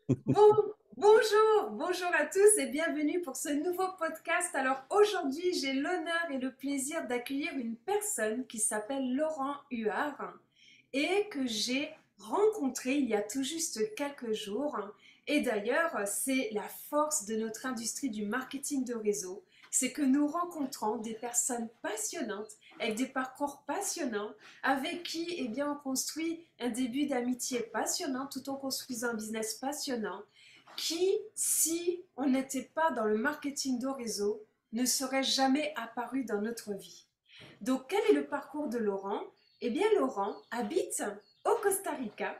Bon, bonjour à tous et bienvenue pour ce nouveau podcast. Alors aujourd'hui, j'ai l'honneur et le plaisir d'accueillir une personne qui s'appelle Laurent Huard et que j'ai rencontré il y a tout juste quelques jours. Et d'ailleurs, c'est la force de notre industrie du marketing de réseau, c'est que nous rencontrons des personnes passionnantes avec des parcours passionnants avec qui on construit un début d'amitié passionnant tout en construisant un business passionnant qui, si on n'était pas dans le marketing de réseau, ne serait jamais apparu dans notre vie. Donc, quel est le parcours de Laurent? Eh bien, Laurent habite au Costa Rica.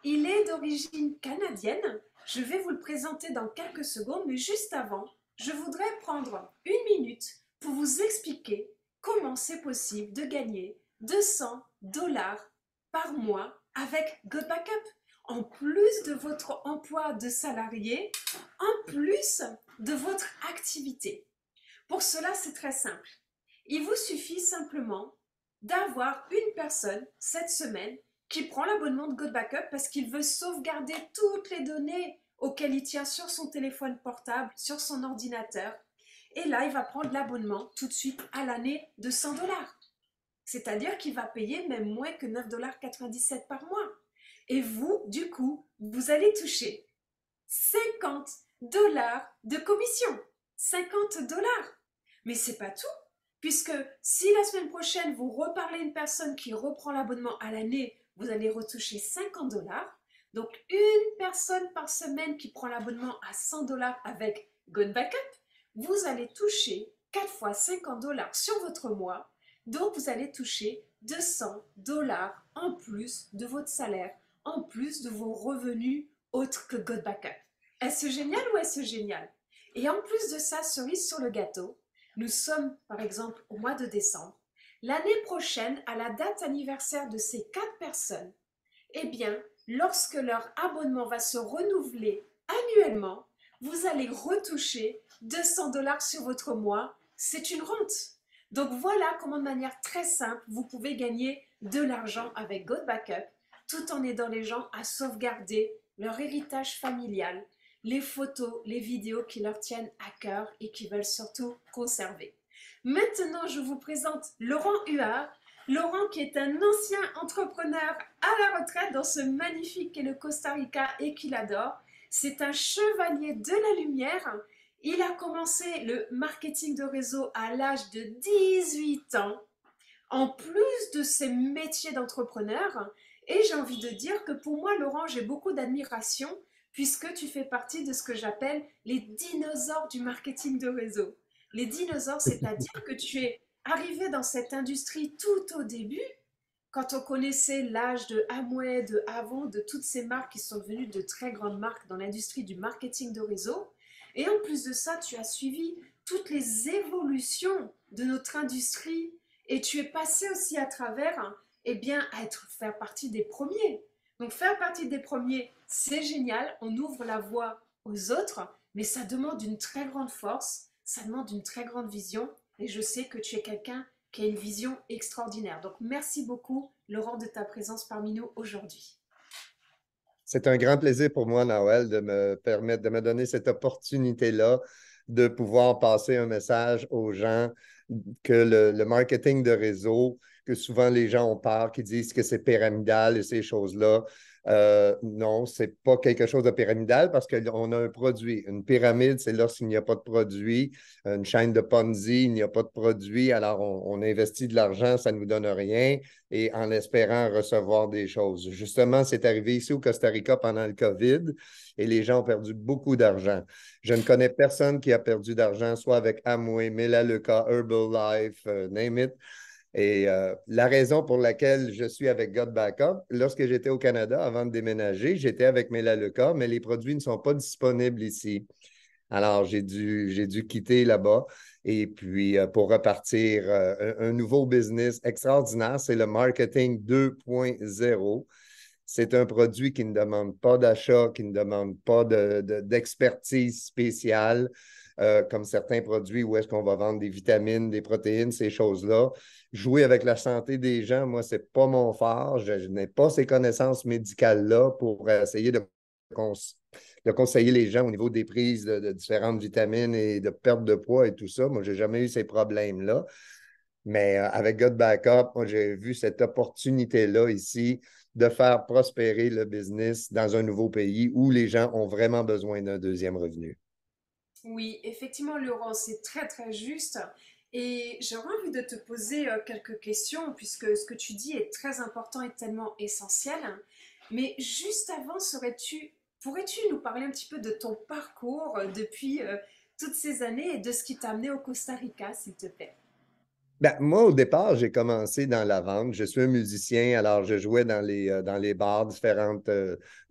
Il est d'origine canadienne. Je vais vous le présenter dans quelques secondes, mais juste avant, je voudrais prendre une minute pour vous expliquer comment c'est possible de gagner 200 $ par mois avec Good Backup. En plus de votre emploi de salarié, en plus de votre activité. Pour cela, c'est très simple. Il vous suffit simplement d'avoir une personne cette semaine qui prend l'abonnement de Good Backup parce qu'il veut sauvegarder toutes les données auxquelles il tient sur son téléphone portable, sur son ordinateur. Et là, il va prendre l'abonnement tout de suite à l'année de 100 $. C'est-à-dire qu'il va payer même moins que 9,97 $ par mois. Et vous, du coup, vous allez toucher 50 $ de commission. 50 $. Mais c'est pas tout, puisque si la semaine prochaine vous reparlez à une personne qui reprend l'abonnement à l'année, vous allez retoucher 50 $. Donc une personne par semaine qui prend l'abonnement à 100 $ avec Good Backup, vous allez toucher 4 fois 50 $ sur votre mois. Donc vous allez toucher 200 $ en plus de votre salaire, en plus de vos revenus autres que Good Backup. Est-ce génial ou est-ce génial? Et en plus de ça, cerise sur le gâteau, nous sommes par exemple au mois de décembre. L'année prochaine, à la date anniversaire de ces 4 personnes, eh bien, lorsque leur abonnement va se renouveler annuellement, vous allez retoucher 200 $ sur votre mois. C'est une rente. Donc voilà comment de manière très simple, vous pouvez gagner de l'argent avec Good Backup tout en aidant les gens à sauvegarder leur héritage familial, les photos, les vidéos qui leur tiennent à cœur et qui veulent surtout conserver. Maintenant, je vous présente Laurent Huard. Laurent qui est un ancien entrepreneur à la retraite dans ce magnifique qu'est le Costa Rica et qu'il adore. C'est un chevalier de la lumière. Il a commencé le marketing de réseau à l'âge de 18 ans, en plus de ses métiers d'entrepreneur. Et j'ai envie de dire que pour moi, Laurent, j'ai beaucoup d'admiration puisque tu fais partie de ce que j'appelle les dinosaures du marketing de réseau. Les dinosaures, c'est-à-dire que tu es arrivé dans cette industrie tout au début, quand on connaissait l'âge de Amway, de Avon, de toutes ces marques qui sont devenues de très grandes marques dans l'industrie du marketing de réseau. Et en plus de ça, tu as suivi toutes les évolutions de notre industrie et tu es passé aussi à travers, eh bien, à faire partie des premiers. Donc faire partie des premiers, c'est génial, on ouvre la voie aux autres, mais ça demande une très grande force, ça demande une très grande vision, et je sais que tu es quelqu'un qui a une vision extraordinaire. Donc merci beaucoup, Laurent, de ta présence parmi nous aujourd'hui. C'est un grand plaisir pour moi, Noël, de me permettre, de me donner cette opportunité-là de pouvoir passer un message aux gens que le marketing de réseau, que souvent les gens ont peur, qui disent que c'est pyramidal et ces choses-là. Non, c'est pas quelque chose de pyramidal parce qu'on a un produit. Une pyramide, c'est lorsqu'il n'y a pas de produit. Une chaîne de Ponzi, il n'y a pas de produit. Alors, on investit de l'argent, ça ne nous donne rien et en espérant recevoir des choses. Justement, c'est arrivé ici au Costa Rica pendant le COVID et les gens ont perdu beaucoup d'argent. Je ne connais personne qui a perdu d'argent, soit avec Amway, Melaleuca, Herbalife, name it. Et la raison pour laquelle je suis avec God Backup, lorsque j'étais au Canada avant de déménager, j'étais avec Melaleuca, mais les produits ne sont pas disponibles ici. Alors, j'ai dû quitter là-bas et puis pour repartir un nouveau business extraordinaire, c'est le marketing 2.0. C'est un produit qui ne demande pas d'achat, qui ne demande pas d'expertise spéciale, comme certains produits où est-ce qu'on va vendre des vitamines, des protéines, ces choses-là. Jouer avec la santé des gens, moi, c'est pas mon fort. Je n'ai pas ces connaissances médicales-là pour essayer de de conseiller les gens au niveau des prises de différentes vitamines et de perte de poids et tout ça. Moi, je n'ai jamais eu ces problèmes-là. Mais avec God Backup, moi, j'ai vu cette opportunité-là ici de faire prospérer le business dans un nouveau pays où les gens ont vraiment besoin d'un deuxième revenu. Oui, effectivement, Laurent, c'est très très juste. Et j'aurais envie de te poser quelques questions, puisque ce que tu dis est très important et tellement essentiel. Mais juste avant, pourrais-tu nous parler un petit peu de ton parcours depuis toutes ces années et de ce qui t'a amené au Costa Rica, s'il te plaît? Ben, moi, au départ, j'ai commencé dans la vente. Je suis un musicien, alors je jouais dans les bars différentes,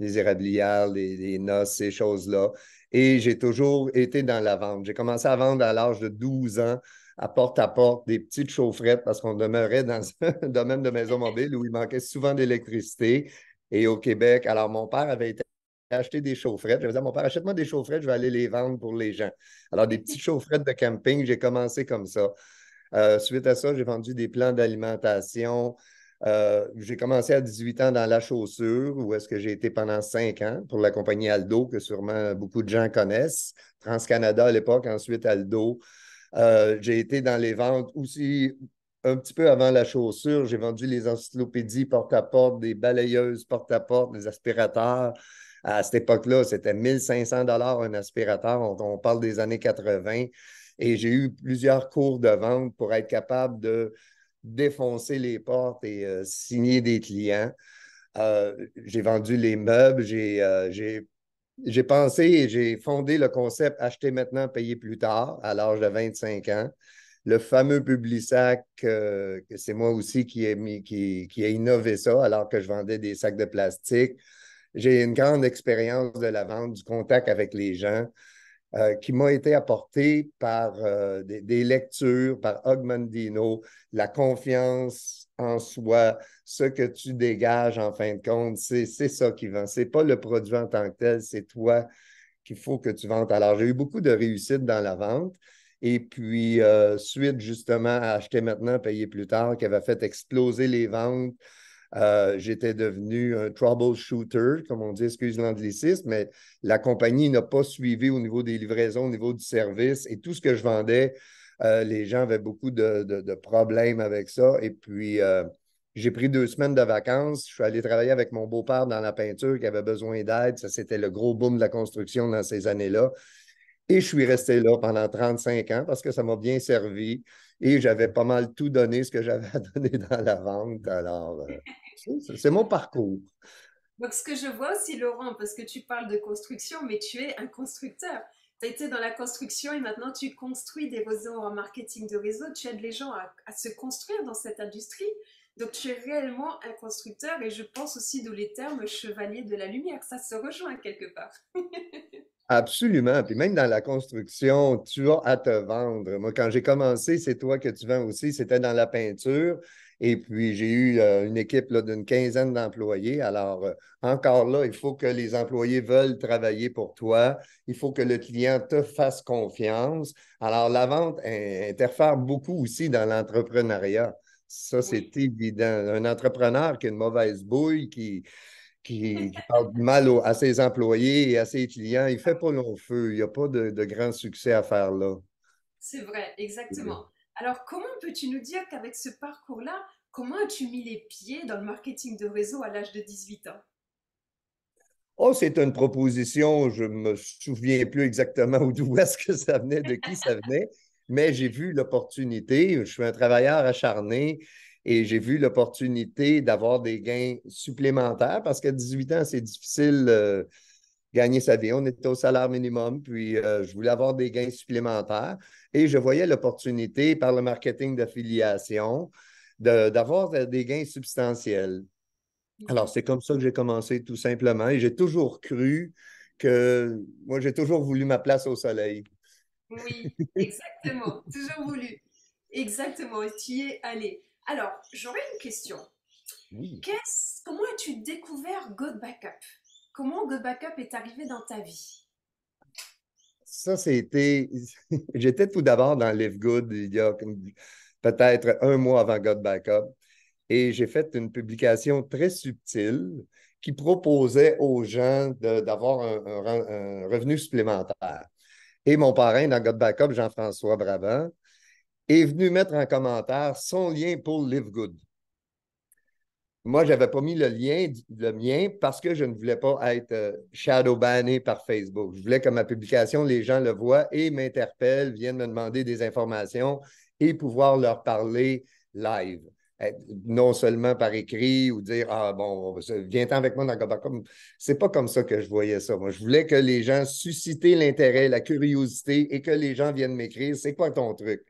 les érablières, les noces, ces choses-là. Et j'ai toujours été dans la vente. J'ai commencé à vendre à l'âge de 12 ans, à porte, des petites chaufferettes, parce qu'on demeurait dans un domaine de maison mobile où il manquait souvent d'électricité. Et au Québec, alors mon père avait été acheter des chaufferettes. Je disais à mon père, achète-moi des chaufferettes, je vais aller les vendre pour les gens. Alors, des petites chaufferettes de camping, j'ai commencé comme ça. Suite à ça, j'ai vendu des plans d'alimentation. J'ai commencé à 18 ans dans la chaussure, où est-ce que j'ai été pendant 5 ans pour la compagnie Aldo, que sûrement beaucoup de gens connaissent. TransCanada à l'époque, ensuite Aldo. J'ai été dans les ventes aussi un petit peu avant la chaussure. J'ai vendu les encyclopédies porte-à-porte, des balayeuses porte-à-porte, des aspirateurs. À cette époque-là, c'était 1500 $ un aspirateur. On parle des années 80. Et j'ai eu plusieurs cours de vente pour être capable de défoncer les portes et signer des clients. J'ai vendu les meubles, j'ai pensé et j'ai fondé le concept acheter maintenant, payer plus tard à l'âge de 25 ans. Le fameux Publisac, que c'est moi aussi qui ai innové ça alors que je vendais des sacs de plastique. J'ai une grande expérience de la vente, du contact avec les gens qui m'a été apporté par des lectures, par Ogmandino, la confiance en soi, ce que tu dégages en fin de compte, c'est ça qui vend. C'est pas le produit en tant que tel, c'est toi qu'il faut que tu vendes. Alors, j'ai eu beaucoup de réussite dans la vente. Et puis, suite justement à acheter maintenant, payer plus tard, qui avait fait exploser les ventes, j'étais devenu un troubleshooter, comme on dit, excuse l'anglicisme, mais la compagnie n'a pas suivi au niveau des livraisons, au niveau du service et tout ce que je vendais, les gens avaient beaucoup de problèmes avec ça. Et puis, j'ai pris 2 semaines de vacances. Je suis allé travailler avec mon beau-père dans la peinture qui avait besoin d'aide. Ça, c'était le gros boom de la construction dans ces années-là. Et je suis resté là pendant 35 ans parce que ça m'a bien servi et j'avais pas mal tout donné ce que j'avais à donner dans la vente. Alors, c'est mon parcours. Donc, ce que je vois aussi, Laurent, parce que tu parles de construction, mais tu es un constructeur. Tu as été dans la construction et maintenant tu construis des réseaux en marketing de réseau. Tu aides les gens à se construire dans cette industrie. Donc, tu es réellement un constructeur et je pense aussi d'où les termes chevalier de la lumière. Ça se rejoint quelque part. Absolument. Puis même dans la construction, tu as à te vendre. Moi, quand j'ai commencé, c'est toi que tu vends aussi, c'était dans la peinture. Et puis, j'ai eu une équipe là, d'une quinzaine d'employés. Alors, encore là, il faut que les employés veulent travailler pour toi. Il faut que le client te fasse confiance. Alors, la vente interfère beaucoup aussi dans l'entrepreneuriat. Ça, Oui. c'est évident. Un entrepreneur qui a une mauvaise bouille, qui parle mal à ses employés et à ses clients, il ne fait pas long feu. Il n'y a pas de grand succès à faire là. C'est vrai, exactement. Alors, comment peux-tu nous dire qu'avec ce parcours-là, comment as-tu mis les pieds dans le marketing de réseau à l'âge de 18 ans? Oh, c'est une proposition, je ne me souviens plus exactement d'où est-ce que ça venait, de qui ça venait, mais j'ai vu l'opportunité. Je suis un travailleur acharné et j'ai vu l'opportunité d'avoir des gains supplémentaires parce qu'à 18 ans, c'est difficile gagner sa vie. On était au salaire minimum, puis je voulais avoir des gains supplémentaires et je voyais l'opportunité par le marketing d'affiliation d'avoir des gains substantiels. Alors, Mhm. c'est comme ça que j'ai commencé tout simplement et j'ai toujours cru que moi, j'ai toujours voulu ma place au soleil. Oui, exactement. Toujours voulu. Exactement. Et tu y es allé. Alors, j'aurais une question. Oui. Comment as-tu découvert God Backup? Comment God Backup est arrivé dans ta vie? Ça, c'était. J'étais tout d'abord dans Live Good il y a peut-être un mois avant God Backup et j'ai fait une publication très subtile qui proposait aux gens d'avoir un revenu supplémentaire. Et mon parrain dans God Backup, Jean-François Brabant, est venu mettre en commentaire son lien pour Live Good. Moi, je n'avais pas mis le mien, parce que je ne voulais pas être shadow banné par Facebook. Je voulais que ma publication, les gens le voient et m'interpellent, viennent me demander des informations et pouvoir leur parler live. Non seulement par écrit ou dire ah bon, viens-t'en avec moi dans le c'est pas comme ça que je voyais ça. Moi, je voulais que les gens susciter l'intérêt, la curiosité et que les gens viennent m'écrire c'est quoi ton truc?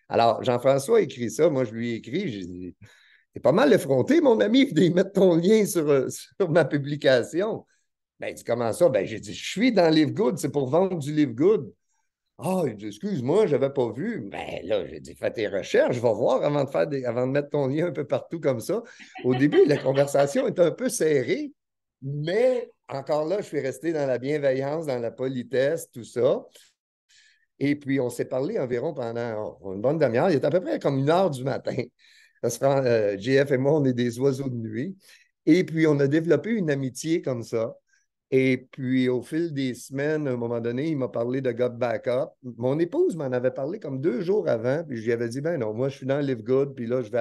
Alors, Jean-François a écrit ça, moi je lui ai écrit, j'ai dit t'es pas mal effronté, mon ami, de mettre ton lien sur ma publication. Ben, il dit, comment ça? Ben, j'ai dit, je suis dans Live Good, c'est pour vendre du Live Good. Ah, il dit, excuse-moi, je n'avais pas vu. Ben là, j'ai dit, fais tes recherches, je vais voir avant de mettre ton lien un peu partout comme ça. Au début, la conversation est un peu serrée, mais encore là, je suis resté dans la bienveillance, dans la politesse, tout ça. Et puis, on s'est parlé environ pendant une bonne demi-heure. Il est à peu près comme 1 heure du matin. JF et moi, on est des oiseaux de nuit. Et puis, on a développé une amitié comme ça. Et puis, au fil des semaines, à un moment donné, il m'a parlé de God Backup. Mon épouse m'en avait parlé comme 2 jours avant. Puis, je lui avais dit, ben non, moi, je suis dans Live Good. Puis là, je vais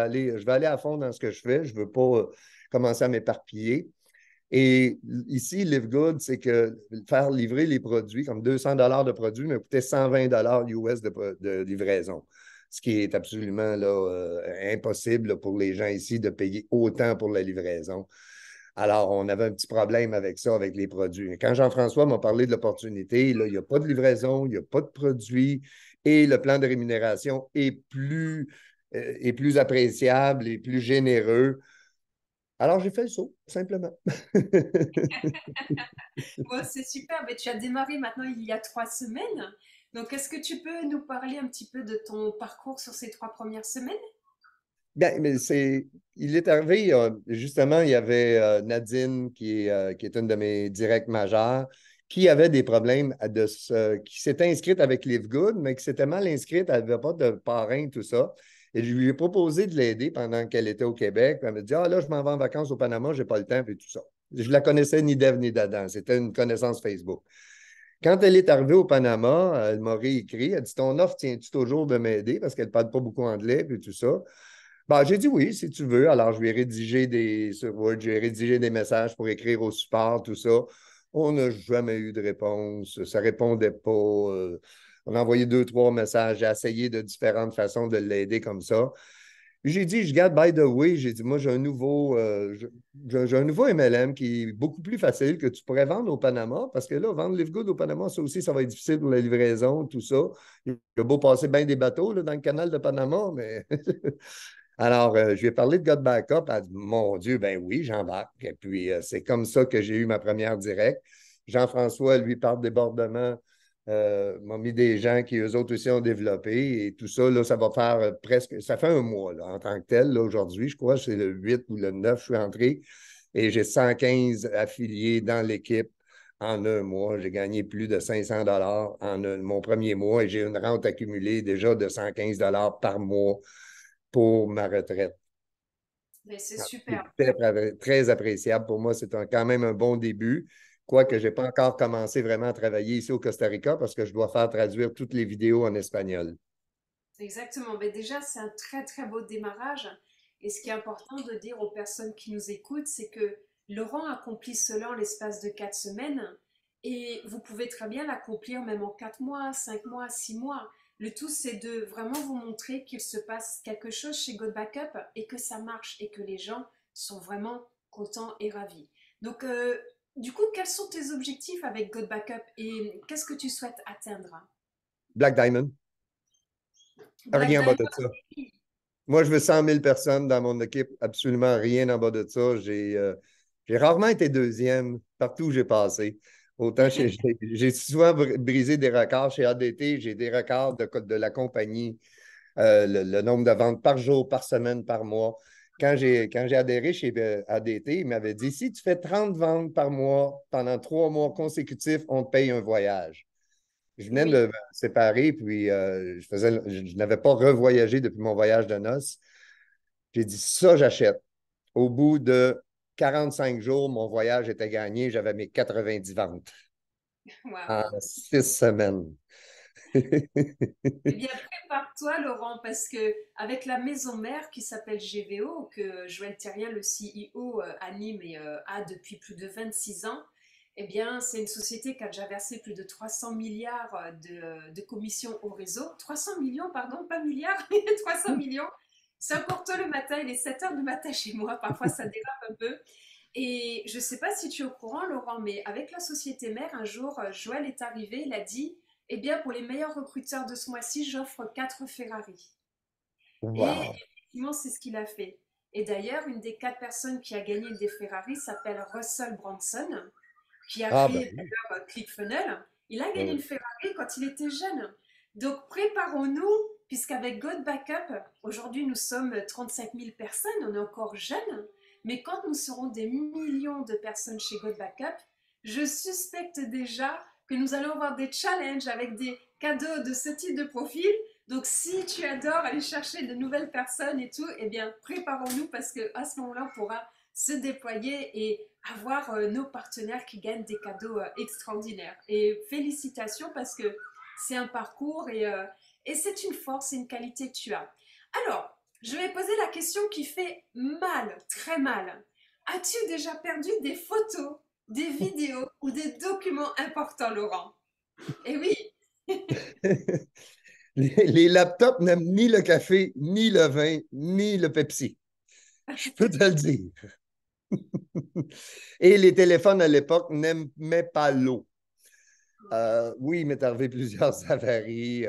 aller à fond dans ce que je fais. Je ne veux pas commencer à m'éparpiller. Et ici, Live Good, c'est que faire livrer les produits, comme 200 $ de produits, me coûtait 120 $ US de livraison. Ce qui est absolument là, impossible là, pour les gens ici de payer autant pour la livraison. Alors, on avait un petit problème avec ça, avec les produits. Quand Jean-François m'a parlé de l'opportunité, là, il n'y a pas de livraison, il n'y a pas de produits et le plan de rémunération est plus appréciable et plus généreux. Alors, j'ai fait le saut, simplement. Bon, c'est super, mais tu as démarré maintenant il y a 3 semaines. Donc, est-ce que tu peux nous parler un petit peu de ton parcours sur ces 3 premières semaines? Bien, mais il est arrivé, justement, il y avait Nadine, qui est une de mes directs majeures, qui avait des problèmes qui s'était inscrite avec Live Good, mais qui s'était mal inscrite, elle n'avait pas de parrain, tout ça. Et je lui ai proposé de l'aider pendant qu'elle était au Québec. Puis elle m'a dit, ah là, je m'en vais en vacances au Panama, je n'ai pas le temps, puis tout ça. Je la connaissais ni d'Ève ni d'Adam, c'était une connaissance Facebook. Quand elle est arrivée au Panama, elle m'a réécrit, elle dit, ton offre, tiens-tu toujours de m'aider parce qu'elle ne parle pas beaucoup anglais, puis tout ça. Ben, j'ai dit oui, si tu veux. Alors, je lui ai rédigé sur Word, j'ai rédigé des messages pour écrire au support, tout ça. On n'a jamais eu de réponse. Ça ne répondait pas. On a envoyé 2, 3 messages. J'ai essayé de différentes façons de l'aider comme ça. J'ai dit, je garde by the way, j'ai dit, moi, j'ai un nouveau MLM qui est beaucoup plus facile que tu pourrais vendre au Panama, parce que là, vendre Live Good au Panama, ça aussi, ça va être difficile pour la livraison, tout ça. Il a beau passer bien des bateaux là, dans le canal de Panama, mais alors, je lui ai parlé de God Backup. Elle a dit, mon Dieu, ben oui, j'embarque. Et puis, c'est comme ça que j'ai eu ma première directe. Jean-François, lui, par débordement, m'a mis des gens qui, eux autres aussi, ont développé. Et tout ça, là, ça va faire ça fait un mois, là, en tant que tel, là, aujourd'hui. Je crois que c'est le 8 ou le 9, je suis entré. Et j'ai 115 affiliés dans l'équipe en un mois. J'ai gagné plus de 500 $ mon premier mois et j'ai une rente accumulée déjà de 115 $ par mois pour ma retraite. Mais c'est C'est super. très appréciable pour moi. C'est quand même un bon début. Quoique je n'ai pas encore commencé vraiment à travailler ici au Costa Rica parce que je dois faire traduire toutes les vidéos en espagnol. Exactement. Mais déjà, c'est un très très beau démarrage. Et ce qui est important de dire aux personnes qui nous écoutent, c'est que Laurent accomplit cela en l'espace de 4 semaines. Et vous pouvez très bien l'accomplir même en 4 mois, 5 mois, 6 mois. Le tout, c'est de vraiment vous montrer qu'il se passe quelque chose chez God Backup et que ça marche et que les gens sont vraiment contents et ravis. Donc, du coup, quels sont tes objectifs avec God Backup et qu'est-ce que tu souhaites atteindre? Black Diamond, Black rien en bas Diamond, de ça. Moi, je veux 100 000 personnes dans mon équipe, absolument rien en bas de ça. J'ai rarement été deuxième partout où j'ai passé. Autant j'ai souvent brisé des records chez ADT, j'ai des records de la compagnie, le nombre de ventes par jour, par semaine, par mois. Quand j'ai adhéré chez ADT, il m'avait dit si tu fais 30 ventes par mois pendant 3 mois consécutifs, on te paye un voyage. Je venais de oui. me séparer, puis je n'avais pas revoyagé depuis mon voyage de noces. J'ai dit ça, j'achète. Au bout de 45 jours, mon voyage était gagné. J'avais mes 90 ventes en Waouh. 6 semaines. Eh bien, prépare-toi, Laurent, parce que avec la maison mère qui s'appelle GVO, que Joël Thérien, le CEO, anime et a depuis plus de 26 ans, eh bien, c'est une société qui a déjà versé plus de 300 milliards de commissions au réseau. 300 millions, pardon, pas milliards, 300 millions. C'est encore tôt le matin, il est 7 heures du matin chez moi, parfois ça dérape un peu. Et je ne sais pas si tu es au courant, Laurent, mais avec la société mère, un jour, Joël est arrivé, il a dit, eh bien, pour les meilleurs recruteurs de ce mois-ci, j'offre 4 Ferrari. Et Wow. effectivement, c'est ce qu'il a fait. Et d'ailleurs, une des 4 personnes qui a gagné une des Ferrari s'appelle Russell Branson, qui a Ah, ben créé oui. d'ailleurs ClickFunnels. Il a Ben gagné une oui. Ferrari quand il était jeune. Donc préparons-nous, puisqu'avec God Backup, aujourd'hui nous sommes 35 000 personnes, on est encore jeunes, mais quand nous serons des millions de personnes chez God Backup, je suspecte déjà que nous allons avoir des challenges avec des cadeaux de ce type de profil. Donc si tu adores aller chercher de nouvelles personnes et tout, eh bien préparons-nous parce qu'à ce moment-là, on pourra se déployer et avoir nos partenaires qui gagnent des cadeaux extraordinaires. Et félicitations parce que c'est un parcours et c'est une force et une qualité que tu as. Alors, je vais poser la question qui fait mal, très mal. As-tu déjà perdu des photos, des vidéos ou des documents importants, Laurent? Eh oui. Les laptops n'aiment ni le café, ni le vin, ni le Pepsi. Je peux te le dire. Et les téléphones à l'époque n'aimaient pas l'eau. Oui, il m'est arrivé plusieurs avaries.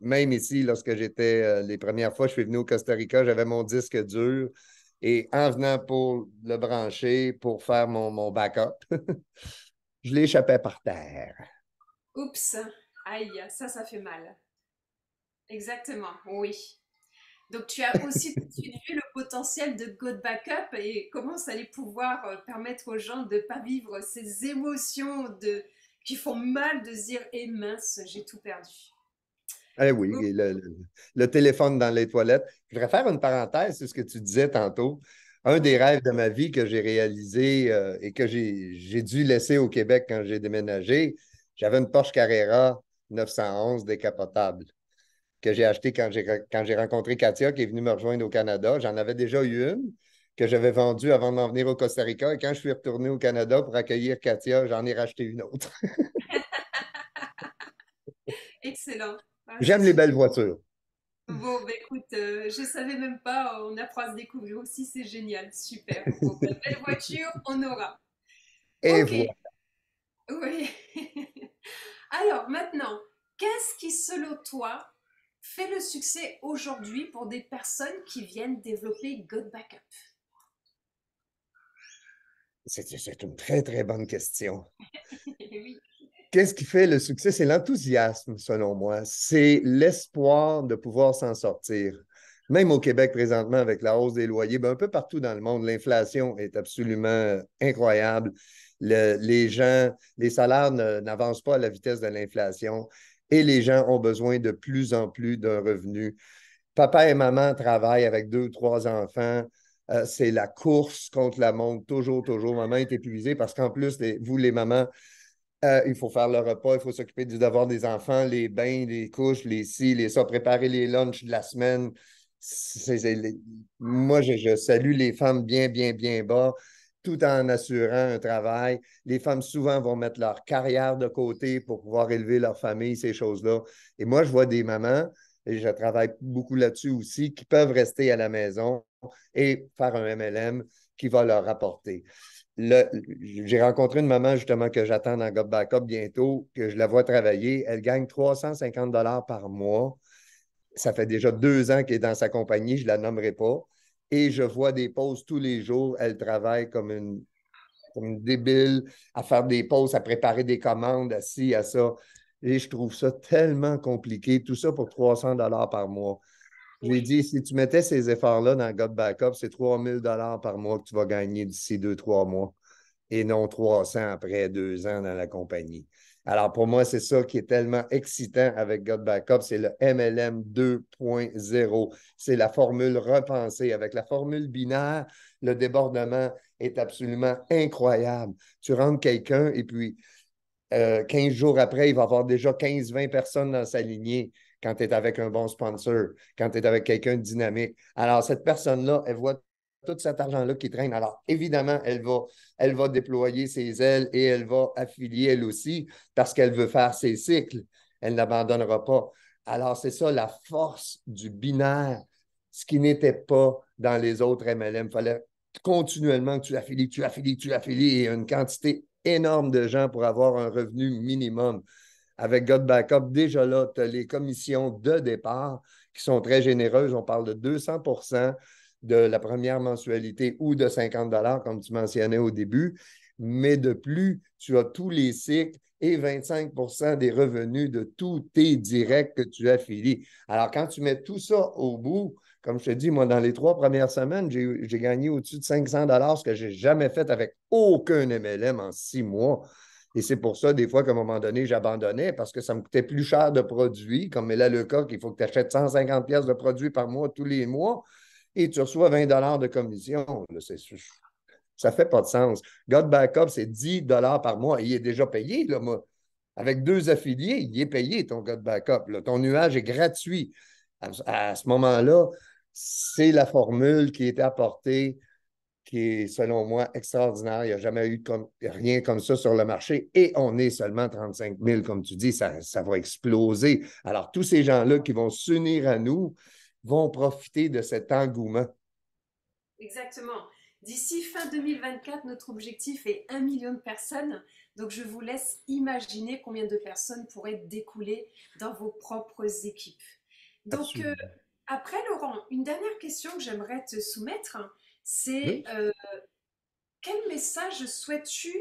Même ici, lorsque j'étais les premières fois, je suis venu au Costa Rica, j'avais mon disque dur. Et en venant pour le brancher, pour faire mon backup, je l'échappais par terre. Oups. Aïe, ça fait mal. Exactement, oui. Donc tu as aussi tout de suite vu le potentiel de God Backup et comment ça allait pouvoir permettre aux gens de ne pas vivre ces émotions qui font mal de se dire eh mince, j'ai tout perdu. Eh oui, et le téléphone dans les toilettes. Je voudrais faire une parenthèse sur ce que tu disais tantôt. Un des Oui, rêves de ma vie que j'ai réalisé et que j'ai dû laisser au Québec quand j'ai déménagé, j'avais une Porsche Carrera 911 décapotable que j'ai achetée quand j'ai rencontré Katia qui est venue me rejoindre au Canada. J'en avais déjà eu une que j'avais vendue avant de m'en venir au Costa Rica. Et quand je suis retourné au Canada pour accueillir Katia, j'en ai racheté une autre. excellent. Ah, c'est J'aime les belles super. voitures. Bon, bah, écoute, je savais même pas, on apprend à se découvrir aussi, c'est génial, super. Bon, bah, belle voiture, on aura. Et Ok, voilà. oui. Alors maintenant, qu'est-ce qui, selon toi, fait le succès aujourd'hui pour des personnes qui viennent développer God Backup? C'est une très, très bonne question. Oui. Qu'est-ce qui fait le succès? C'est l'enthousiasme, selon moi. C'est l'espoir de pouvoir s'en sortir. Même au Québec présentement, avec la hausse des loyers, ben un peu partout dans le monde, l'inflation est absolument incroyable. Les gens, les salaires n'avancent pas à la vitesse de l'inflation et les gens ont besoin de plus en plus d'un revenu. Papa et maman travaillent avec 2 ou 3 enfants. C'est la course contre la montre, toujours, toujours. Maman est épuisée parce qu'en plus, vous, les mamans, il faut faire le repas, il faut s'occuper du devoir des enfants, les bains, les couches, les ci, les ça, préparer les lunchs de la semaine. Moi, je salue les femmes bien, bien, bien bas, tout en assurant un travail. Les femmes, souvent, vont mettre leur carrière de côté pour pouvoir élever leur famille, ces choses-là. Et moi, je vois des mamans, et je travaille beaucoup là-dessus aussi, qui peuvent rester à la maison et faire un MLM qui va leur rapporter. Le- j'ai rencontré une maman justement que j'attends dans God Backup bientôt, que je la vois travailler. Elle gagne 350 par mois. Ça fait déjà 2 ans qu'elle est dans sa compagnie, je ne la nommerai pas. Et je vois des pauses tous les jours. Elle travaille comme une débile à faire des pauses, à préparer des commandes, à ci, à ça. Et je trouve ça tellement compliqué. Tout ça pour 300 par mois. Je lui ai Oui. dit, si tu mettais ces efforts-là dans God Backup, c'est 3000 par mois que tu vas gagner d'ici 2, 3 mois et non 300 après 2 ans dans la compagnie. Alors, pour moi, c'est ça qui est tellement excitant avec God Backup, c'est le MLM 2.0. C'est la formule repensée. Avec la formule binaire, le débordement est absolument incroyable. Tu rentres quelqu'un et puis 15 jours après, il va y avoir déjà 15-20 personnes dans sa lignée quand tu es avec un bon sponsor, quand tu es avec quelqu'un de dynamique. Alors, cette personne-là, elle voit tout cet argent-là qui traîne. Alors, évidemment, elle va déployer ses ailes et elle va affilier elle aussi parce qu'elle veut faire ses cycles. Elle n'abandonnera pas. Alors, c'est ça la force du binaire, ce qui n'était pas dans les autres MLM. Il fallait continuellement que tu affilies, tu affilies, tu affilies et une quantité énorme de gens pour avoir un revenu minimum. Avec God Backup, déjà là, tu as les commissions de départ qui sont très généreuses. On parle de 200 de la première mensualité ou de 50 comme tu mentionnais au début. Mais de plus, tu as tous les cycles et 25 des revenus de tous tes directs que tu affilies. Alors, quand tu mets tout ça au bout, comme je te dis, moi, dans les 3 premières semaines, j'ai gagné au-dessus de 500 ce que je n'ai jamais fait avec aucun MLM en 6 mois. Et c'est pour ça, des fois, qu'à un moment donné, j'abandonnais parce que ça me coûtait plus cher de produits, comme là, le cas qu'il faut que tu achètes 150 pièces de produits par mois tous les mois et tu reçois 20 de commission. Là, ça ne fait pas de sens. God Backup, c'est 10 par mois et il est déjà payé. Là, moi. Avec 2 affiliés, il est payé ton God Backup. Là. Ton nuage est gratuit. À ce moment-là, c'est la formule qui est apportée qui est, selon moi, extraordinaire. Il n'y a jamais eu rien comme ça sur le marché et on est seulement 35 000, comme tu dis, ça va exploser. Alors, tous ces gens-là qui vont s'unir à nous vont profiter de cet engouement. Exactement. D'ici fin 2024, notre objectif est 1 million de personnes. Donc, je vous laisse imaginer combien de personnes pourraient découler dans vos propres équipes. Donc, Absolument. après, Laurent, une dernière question que j'aimerais te soumettre, c'est Oui. quel message souhaites-tu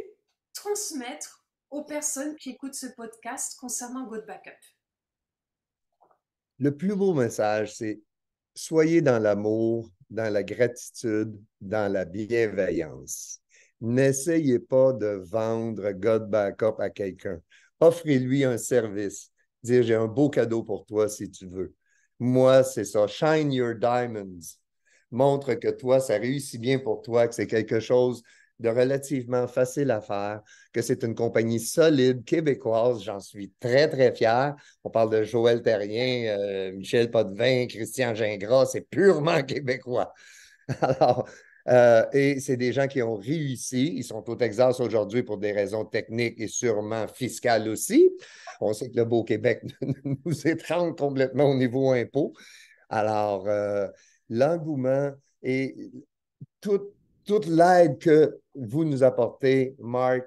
transmettre aux personnes qui écoutent ce podcast concernant God Backup? Le plus beau message, c'est soyez dans l'amour, dans la gratitude, dans la bienveillance. N'essayez pas de vendre God Backup à quelqu'un. Offrez-lui un service. Dire, j'ai un beau cadeau pour toi si tu veux. Moi, c'est ça. Shine your diamonds. Montre que toi, ça réussit bien pour toi, que c'est quelque chose de relativement facile à faire, que c'est une compagnie solide, québécoise. J'en suis très, très fier. On parle de Joël Terrien, Michel Potvin, Christian Gingras, c'est purement québécois. Alors, et c'est des gens qui ont réussi. Ils sont au Texas aujourd'hui pour des raisons techniques et sûrement fiscales aussi. On sait que le Beau-Québec nous étrangle complètement au niveau impôt. Alors, l'engouement et toute, toute l'aide que vous nous apportez, Marc,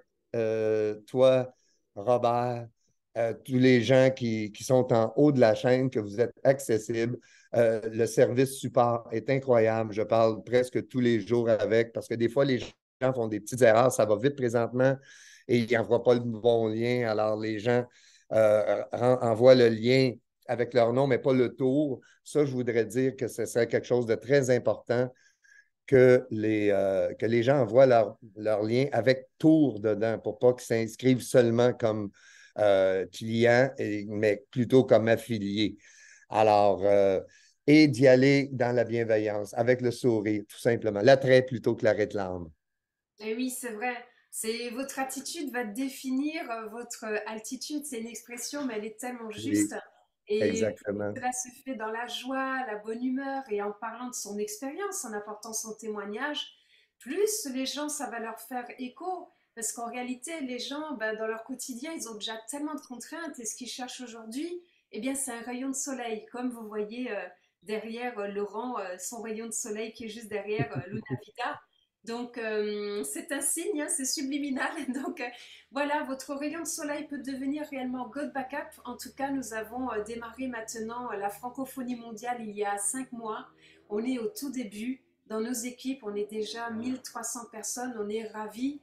toi, Robert, tous les gens qui sont en haut de la chaîne, que vous êtes accessibles. Le service support est incroyable. Je parle presque tous les jours avec parce que des fois, les gens font des petites erreurs. Ça va vite présentement et ils n'envoient pas le bon lien. Alors, les gens envoient le lien avec leur nom, mais pas le tour. Ça, je voudrais dire que ce serait quelque chose de très important que les gens envoient leur lien avec tour dedans pour pas qu'ils s'inscrivent seulement comme clients, mais plutôt comme affiliés. Alors, et d'y aller dans la bienveillance, avec le sourire, tout simplement. L'attrait plutôt que la réclame. Et oui, c'est vrai. C'est votre attitude va définir votre altitude. C'est une expression, mais elle est tellement Oui, juste. Et plus exactement. cela se fait dans la joie, la bonne humeur et en parlant de son expérience, en apportant son témoignage, plus les gens, ça va leur faire écho. Parce qu'en réalité, les gens, ben, dans leur quotidien, ils ont déjà tellement de contraintes. Et ce qu'ils cherchent aujourd'hui, eh bien, c'est un rayon de soleil. Comme vous voyez derrière Laurent, son rayon de soleil qui est juste derrière Luna Vida. Donc, c'est un signe, hein, c'est subliminal. Donc, voilà, votre rayon de soleil peut devenir réellement God Backup. En tout cas, nous avons démarré maintenant la francophonie mondiale il y a 5 mois. On est au tout début. Dans nos équipes, on est déjà 1300 personnes. On est ravis.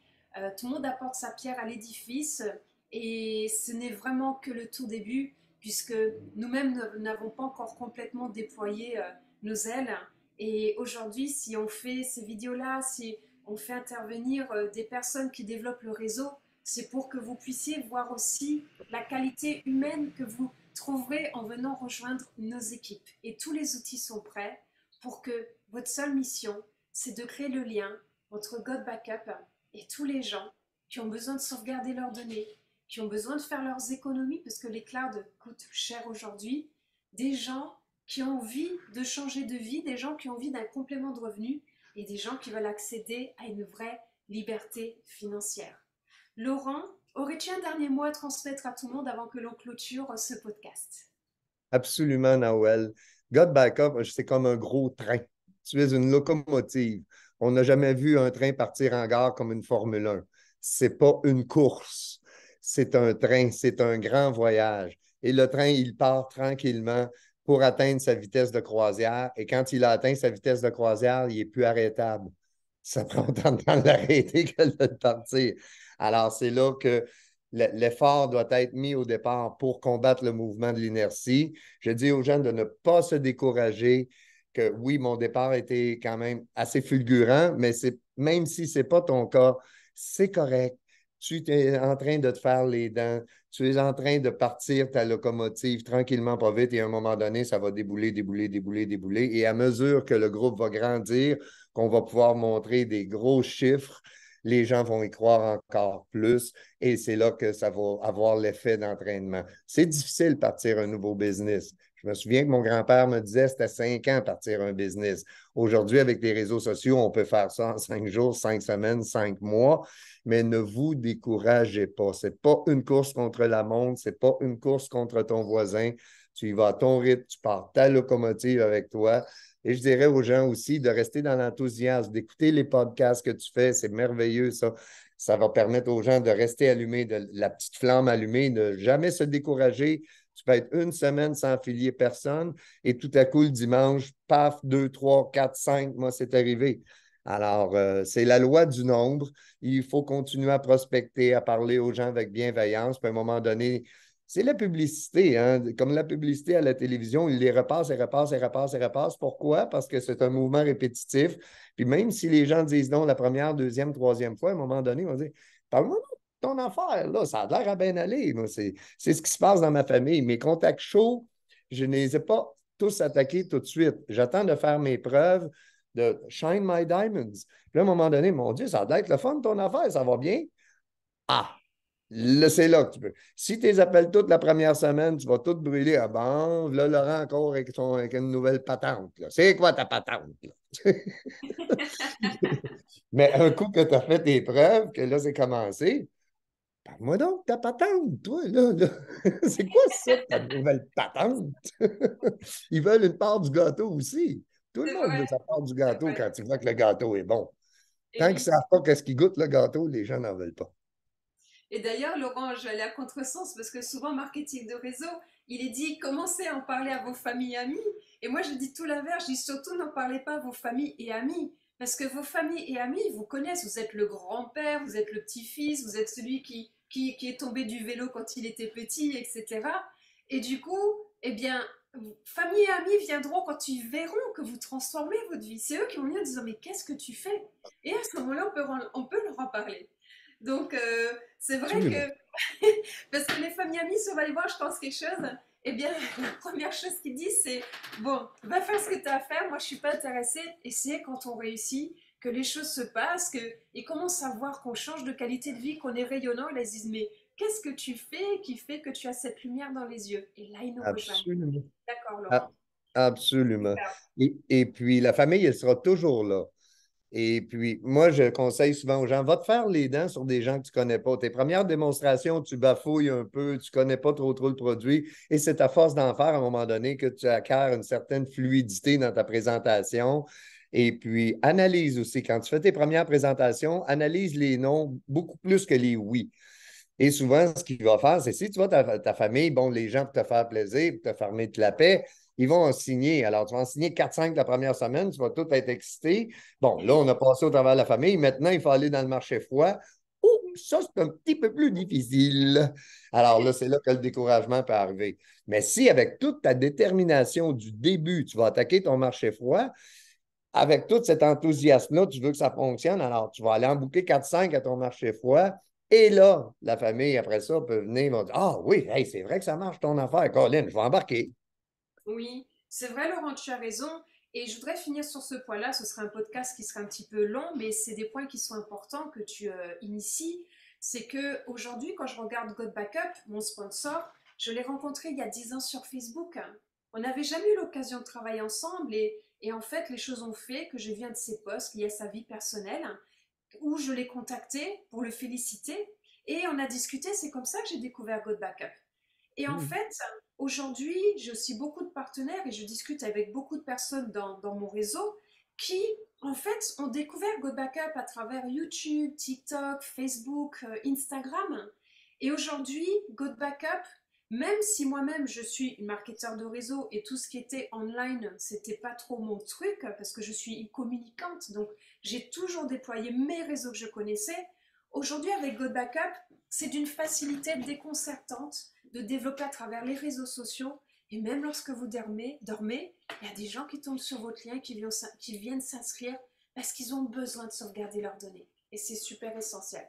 Tout le monde apporte sa pierre à l'édifice. Et ce n'est vraiment que le tout début, puisque nous-mêmes n'avons pas encore complètement déployé nos ailes. Et aujourd'hui, si on fait ces vidéos-là, si on fait intervenir des personnes qui développent le réseau, c'est pour que vous puissiez voir aussi la qualité humaine que vous trouverez en venant rejoindre nos équipes. Et tous les outils sont prêts pour que votre seule mission, c'est de créer le lien entre God Backup et tous les gens qui ont besoin de sauvegarder leurs données, qui ont besoin de faire leurs économies parce que les clouds coûtent cher aujourd'hui, des gens qui ont envie de changer de vie, des gens qui ont envie d'un complément de revenu et des gens qui veulent accéder à une vraie liberté financière. Laurent, aurais-tu un dernier mot à transmettre à tout le monde avant que l'on clôture ce podcast? Absolument, Noël. God Backup, c'est comme un gros train. Tu es une locomotive. On n'a jamais vu un train partir en gare comme une Formule 1. C'est pas une course. C'est un train, c'est un grand voyage. Et le train, il part tranquillement pour atteindre sa vitesse de croisière. Et quand il a atteint sa vitesse de croisière, il n'est plus arrêtable. Ça prend autant de temps de l'arrêter que de partir. Alors, c'est là que l'effort doit être mis au départ pour combattre le mouvement de l'inertie. Je dis aux gens de ne pas se décourager, que oui, mon départ était quand même assez fulgurant, mais même si ce n'est pas ton cas, c'est correct. Tu es en train de te faire les dents, tu es en train de partir ta locomotive tranquillement, pas vite, et à un moment donné, ça va débouler, débouler, débouler, débouler. Et à mesure que le groupe va grandir, qu'on va pouvoir montrer des gros chiffres, les gens vont y croire encore plus et c'est là que ça va avoir l'effet d'entraînement. C'est difficile de partir un nouveau business. Je me souviens que mon grand-père me disait que c'était 5 ans partir un business. Aujourd'hui, avec les réseaux sociaux, on peut faire ça en 5 jours, 5 semaines, 5 mois, mais ne vous découragez pas. Ce n'est pas une course contre la montre, ce n'est pas une course contre ton voisin. Tu y vas à ton rythme, tu pars ta locomotive avec toi. Et je dirais aux gens aussi de rester dans l'enthousiasme, d'écouter les podcasts que tu fais. C'est merveilleux, ça. Ça va permettre aux gens de rester allumés, de la petite flamme allumée, de ne jamais se décourager. Tu peux être une semaine sans affilier personne et tout à coup, le dimanche, paf, 2, 3, 4, 5, moi, c'est arrivé. Alors, c'est la loi du nombre. Il faut continuer à prospecter, à parler aux gens avec bienveillance. Puis à un moment donné, c'est la publicité, hein? Comme la publicité à la télévision, il les repasse et repasse et repasse et repasse. Pourquoi? Parce que c'est un mouvement répétitif. Puis même si les gens disent non la première, deuxième, troisième fois, à un moment donné, ils vont dire parle-moi de ton affaire, là, ça a l'air à bien aller. Moi, c'est ce qui se passe dans ma famille. Mes contacts chauds, je ne les ai pas tous attaqués tout de suite. J'attends de faire mes preuves, de shine my diamonds. Puis à un moment donné, mon Dieu, ça a l'air être le fun, ton affaire, ça va bien. Ah, là, c'est là que tu peux. Si tu les appelles toutes la première semaine, tu vas tout brûler. Ah bon, là, Laurent encore avec une nouvelle patente. C'est quoi ta patente? Là? Mais un coup que tu as fait tes preuves, que là, c'est commencé, parle-moi donc ta patente, toi, là. C'est quoi ça, ta nouvelle patente? Ils veulent une part du gâteau aussi. Tout le C'est monde veut vrai, sa part du c'est gâteau vrai. quand ils voient que le gâteau est bon. Et Tant qu'ils ne oui. savent pas qu'est-ce qui goûte le gâteau, les gens n'en veulent pas. Et d'ailleurs, Laurent, je vais aller à contresens parce que souvent, marketing de réseau, il est dit commencez à en parler à vos familles et amis. Et moi, je dis tout l'inverse. Je dis surtout n'en parlez pas à vos familles et amis. Parce que vos familles et amis vous connaissent. Vous êtes le grand-père, vous êtes le petit-fils, vous êtes celui qui est tombé du vélo quand il était petit, etc. Et du coup, eh bien, famille et amis viendront quand ils verront que vous transformez votre vie. C'est eux qui vont venir en disant mais qu'est-ce que tu fais? Et à ce moment-là, on peut leur en parler. Donc, c'est vrai Absolument. que, parce que les familles amies, si on va aller voir, je pense quelque chose, eh bien, la première chose qu'ils disent, c'est, bon, va faire ce que tu as à faire, moi je suis pas intéressée, et c'est quand on réussit que les choses se passent, qu'ils commencent à voir qu'on change de qualité de vie, qu'on est rayonnant, et là ils se disent, mais qu'est-ce que tu fais qui fait que tu as cette lumière dans les yeux? Et là, ils nous rejoignent. Absolument. D'accord, A- Laurent. Absolument. Super. Et puis, la famille, elle sera toujours là. Et puis, moi, je conseille souvent aux gens, va te faire les dents sur des gens que tu ne connais pas. Tes premières démonstrations, tu bafouilles un peu, tu ne connais pas trop le produit. Et c'est à force d'en faire à un moment donné que tu acquiers une certaine fluidité dans ta présentation. Et puis, analyse aussi. Quand tu fais tes premières présentations, analyse les noms beaucoup plus que les oui. Et souvent, ce qu'il va faire, c'est si tu vois ta famille, bon, les gens pour te faire plaisir, pour te fermer de la paix, ils vont en signer. Alors, tu vas en signer 4-5 la première semaine, tu vas tout être excité. Bon, là, on a passé au travers de la famille. Maintenant, il faut aller dans le marché froid. Oh, ça, c'est un petit peu plus difficile. Alors là, c'est là que le découragement peut arriver. Mais si, avec toute ta détermination du début, tu vas attaquer ton marché froid, avec tout cet enthousiasme-là, tu veux que ça fonctionne, alors tu vas aller en bouquer 4-5 à ton marché froid. Et là, la famille, après ça, peut venir, vont dire ah oui, hey, c'est vrai que ça marche ton affaire, Colin, je vais embarquer. Oui, c'est vrai, Laurent, tu as raison. Et je voudrais finir sur ce point-là. Ce sera un podcast qui sera un petit peu long, mais c'est des points qui sont importants que tu inities. C'est que aujourd'hui, quand je regarde God Backup, mon sponsor, je l'ai rencontré il y a 10 ans sur Facebook. On n'avait jamais eu l'occasion de travailler ensemble et en fait, les choses ont fait que je viens de ses posts liés à sa vie personnelle, où je l'ai contacté pour le féliciter et on a discuté. C'est comme ça que j'ai découvert God Backup. Et en Mhm. fait, aujourd'hui, j'ai aussi beaucoup de partenaires et je discute avec beaucoup de personnes dans mon réseau qui, en fait, ont découvert God Backup à travers YouTube, TikTok, Facebook, Instagram. Et aujourd'hui, God Backup, même si moi-même je suis une marketeur de réseau et tout ce qui était online, c'était pas trop mon truc parce que je suis une communicante, donc j'ai toujours déployé mes réseaux que je connaissais. Aujourd'hui, avec God Backup, c'est d'une facilité déconcertante de développer à travers les réseaux sociaux. Et même lorsque vous dormez, il y a des gens qui tombent sur votre lien, qui viennent s'inscrire parce qu'ils ont besoin de sauvegarder leurs données. Et c'est super essentiel.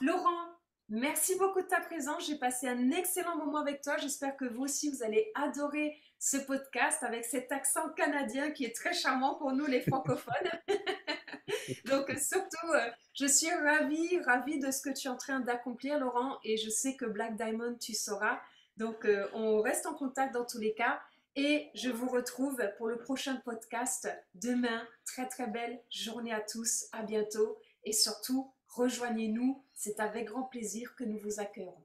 Laurent, merci beaucoup de ta présence. J'ai passé un excellent moment avec toi. J'espère que vous aussi, vous allez adorer ce podcast avec cet accent canadien qui est très charmant pour nous, les francophones. Donc, surtout, je suis ravie de ce que tu es en train d'accomplir, Laurent, et je sais que Black Diamond, tu sauras. Donc, on reste en contact dans tous les cas. Et je vous retrouve pour le prochain podcast demain. Très, très belle journée à tous. À bientôt. Et surtout, rejoignez-nous. C'est avec grand plaisir que nous vous accueillerons.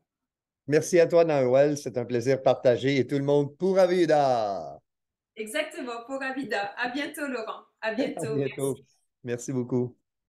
Merci à toi, Noël. C'est un plaisir partagé et tout le monde pour vida. Exactement, pour Avida. À bientôt, Laurent. À À bientôt. bientôt. Merci. Merci beaucoup.